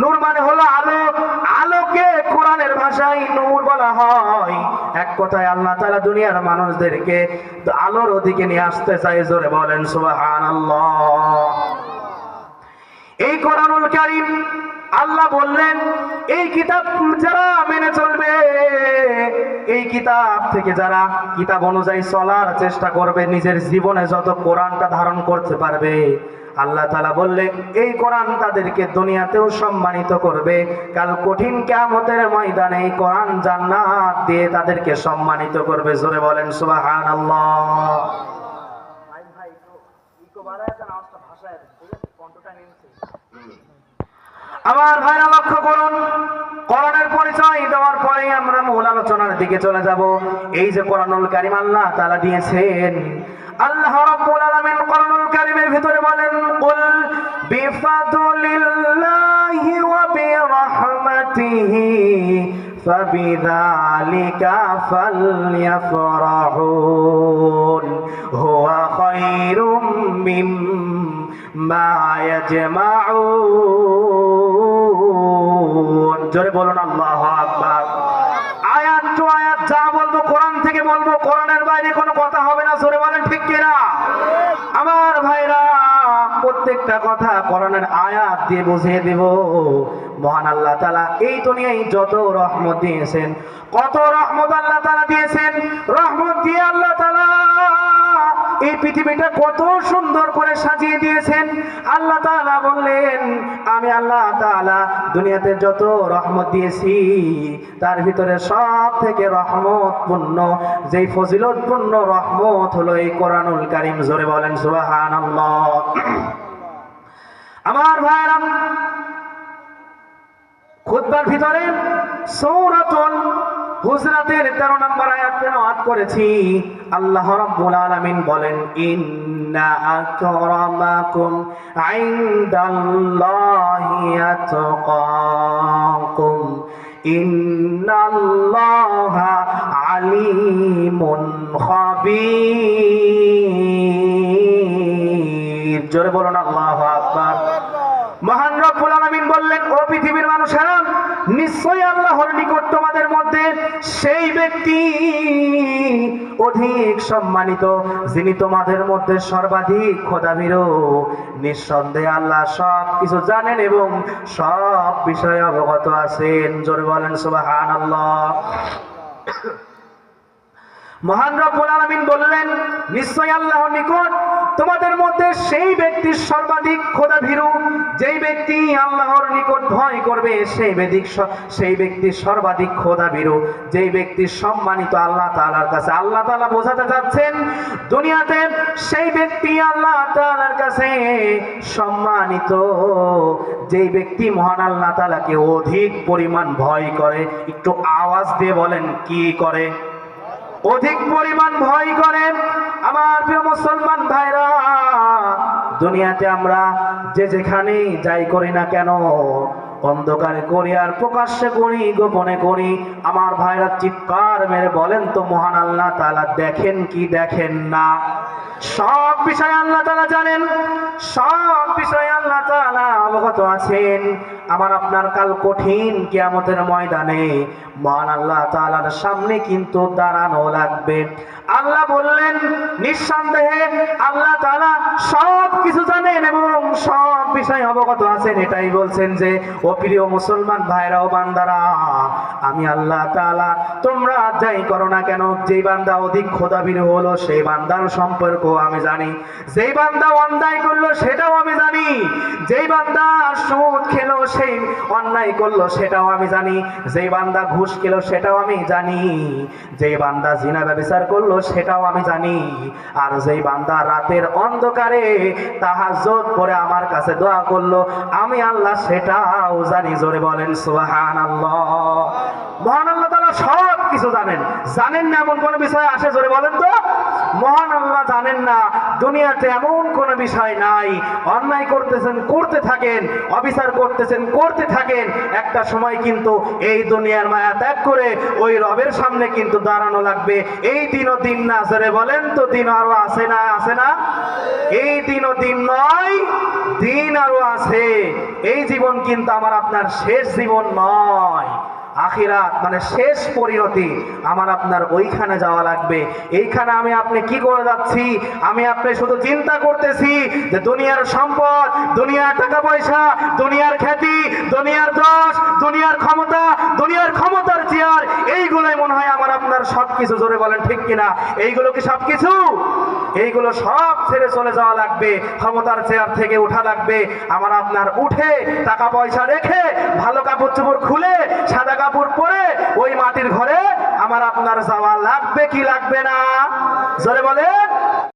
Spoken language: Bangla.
নূর মানে হলো আলো, আলোকে কোরআনের ভাষায় নূর বলা হয়। এক কথায় আল্লাহ তাআলা দুনিয়ার মানুষদেরকে আলোর দিকে নিয়ে আসতে চায়। জোরে বলেন সুবহানাল্লাহ। এই কোরআনুল কারীম আল্লাহ বললেন, এই কিতাব যারা মেনে চলবে, এই কিতাব থেকে যারা কিতাব অনুযায়ী চলার চেষ্টা করবে, নিজের জীবনে যত কোরআনটা ধারণ করতে পারবে, আল্লাহ তাআলা বললেন এই কোরআন তাদেরকে দুনিয়াতেও সম্মানিত করবে, কাল কঠিন কিয়ামতের ময়দানে এই কোরআন জান্নাত দিয়ে তাদেরকে সম্মানিত করবে। জোরে বলেন সুবহানাল্লাহ। আমার ভাইরা লক্ষ্য করুন, কোরআনের পরিচয় দেওয়ার পরে আমরা মূল আলোচনার দিকে চলে যাব। এই যে কোরআনুল কারীম আল্লাহ তাআলা দিয়েছেন, আল্লাহ রাব্বুল আলামিন কোরআনুল কারীমের ভিতরে বলেন, কুল বিফাদলিল্লাহি ওয়া বিরাহমাতিহি ফাবিযালিকা ফালইফরাহুন হুয়া খায়রুম মিম্মা ইয়াজমাউন। জোরে বলুন আল্লাহু আকবার। আয়াত টু আয়াত যা বলবো কোরআন থেকে বলবো, কোরআনের বাইরে কোনো কথা হবে না। জোরে বলেন ঠিক কিনা? আমার ভাইরা, প্রত্যেকটা কথা কোরআনের আয়াত দিয়ে বুঝিয়ে দেব। মহান আল্লাহ তাআলা এই দুনিয়ায় যত রহমত দিয়েছেন, কত রহমত আল্লাহ তাআলা দিয়েছেন, রহমত দিয়ে আল্লাহ তাআলা এই পৃথিবীটা কত সুন্দর করে সাজিয়ে দিয়েছেন। আল্লাহ তাআলা বললেন, আমি আল্লাহ তাআলা দুনিয়াতে যত রহমত দিয়েছি তার ভিতরে সব থেকে রহমতপূর্ণ, যেই ফজিলতপূর্ণ রহমত হলো এই কোরআনুল কারীম। জোরে বলেন সুবহানাল্লাহ। আমার ভাইরা, খুতবার ভিতরে সূরাতুল হুজরাতের 13 নম্বর আয়াত তেলাওয়াত করেছি। আল্লাহ রাব্বুল আলামিন বলেন, ইন্না আকরামাকুম ইনদাল্লাহি আতকাকুম ইন্নাল্লাহা আলিমুন খাবীর। জোরে বলুন আল্লাহু আকবার। মহান রব্বুল আলামিন বললেন, ও পৃথিবীর মানুষেরা, নিশ্চয়ই আল্লাহর নিকট তোমাদের মধ্যে সেই ব্যক্তি অধিক সম্মানিত, যিনি তোমাদের মধ্যে সর্বাধিক খোদাভীরু। নিঃসন্দেহে আল্লাহ সব কিছু জানেন এবং সব বিষয়ে অবগত আছেন। জোরে বলেন সুবহানাল্লাহ। মহান রব্বুল আলামিন বললেন, নিশ্চয়ই আল্লাহর নিকট তোমাদের মধ্যে সেই ব্যক্তি সর্বাধিক খোদাভীরু, যেই ব্যক্তি আল্লাহর নিকট ভয় করবে, সেই ব্যক্তি সর্বাধিক খোদাভীরু, যেই ব্যক্তি সম্মানিত আল্লাহ তাআলার কাছে। আল্লাহ তাআলা বোঝাতে যাচ্ছেন, দুনিয়াতে সেই ব্যক্তি আল্লাহ তাআলার কাছে সম্মানিত, যেই ব্যক্তি মহান আল্লাহ তাআলাকে অধিক পরিমাণ ভয় করে। একটু আওয়াজ দিয়ে বলেন, কি করে? অধিক পরিমাণ ভয় করে। আমার প্রিয় মুসলমান ভাইরা, দুনিয়াতে আমরা যে যেখানে যাই করি না কেন, অন্ধকারে করি আর প্রকাশ্যে করি, গোপনে করি, আমার ভাইরা চিৎকার মেরে বলেন তো, মহান আল্লাহ তাআলা দেখেন কি দেখেন না? সব বিষয় আল্লাহ তাআলা জানেন, সব বিষয় আল্লাহ তাআলা অবগত আছেন। আমার আপনার কাল কঠিন কিয়ামতের ময়দানে মহান আল্লাহ তাআলার সামনে কিন্তু দাঁড়ানো লাগবে। আল্লাহ বললেন, নিঃসন্দেহে আল্লাহ তাআলা সব কিছু জানেন এবং সব বিষয় অবগত আছেন। এটাই বলছেন যে, ও প্রিয় মুসলমান ভাইরা ও বান্দারা, আমি আল্লাহ তাআলা তোমরা যাই করো না কেন, যেই বান্দা অধিক খোদাভীরু হলো সেই বান্দার সম্পর্ক আমি জানি, যেই বান্দা অন্যায় করলো সেটাও আমি জানি, যেই বান্দা সুদ খেলো, সেই অন্যায় করলো সেটাও আমি জানি, যেই বান্দা ঘুষ খেলো সেটাও আমি জানি, যেই বান্দা জিনা ব্যভিচার করলো সেটাও আমি জানি, আর যেই বান্দা রাতের অন্ধকারে তাহাজ্জুদ করে আমার কাছে দোয়া করলো, আমি আল্লাহ সেটাও জানি। জোরে বলেন সুবহানাল্লাহ। মহান আল্লাহ তাআলা সব কিছু জানেন। জানেন না এমন কোন বিষয় আসে? জোরে বলেন তো। মহান আল্লাহ জানেন না দুনিয়াতে এমন কোনো বিষয় নাই। অন্যায় করতেছেন করতে থাকেন, অবিচার করতেছেন করতে থাকেন, একটা সময় কিন্তু এই দুনিয়ার মায়া ত্যাগ করে ওই রবের সামনে কিন্তু দাঁড়ানো লাগবে। এই দিনও দিন না, জোরে বলেন তো দিন আরো আছে না, আছে না? এই দিনও দিন নয়, দিন আরো আছে। এই জীবন কিন্তু আমার আপনার শেষ জীবন নয়। আখিরাত মানে শেষ পরিণতি, আমার আপনার ওইখানে যাওয়া লাগবে। এইখানে আমি আপনি কি করে যাচ্ছি? আমি আপনি শুধু চিন্তা করতেছি যে দুনিয়ার সম্পদ, দুনিয়ার টাকা পয়সা, দুনিয়ার খ্যাতি, দুনিয়ার যশ, দুনিয়ার ক্ষমতা, দুনিয়ার ক্ষমতার চেয়ার, এইগুলোই মনে হয় আমার আপনার সবকিছু। জোরে বলেন ঠিক কিনা? এইগুলো কি সবকিছু? এইগুলো সব ছেড়ে চলে যাওয়া লাগবে, ক্ষমতার চেয়ার থেকে উঠা লাগবে। আমার আপনার উঠে টাকা পয়সা রেখে ভালো কাপড় চোপড় খুলে সাদা কাপড় পরে ওই মাটির ঘরে আমার আপনার যাওয়া লাগবে কি লাগবে না? জোরে বলেন।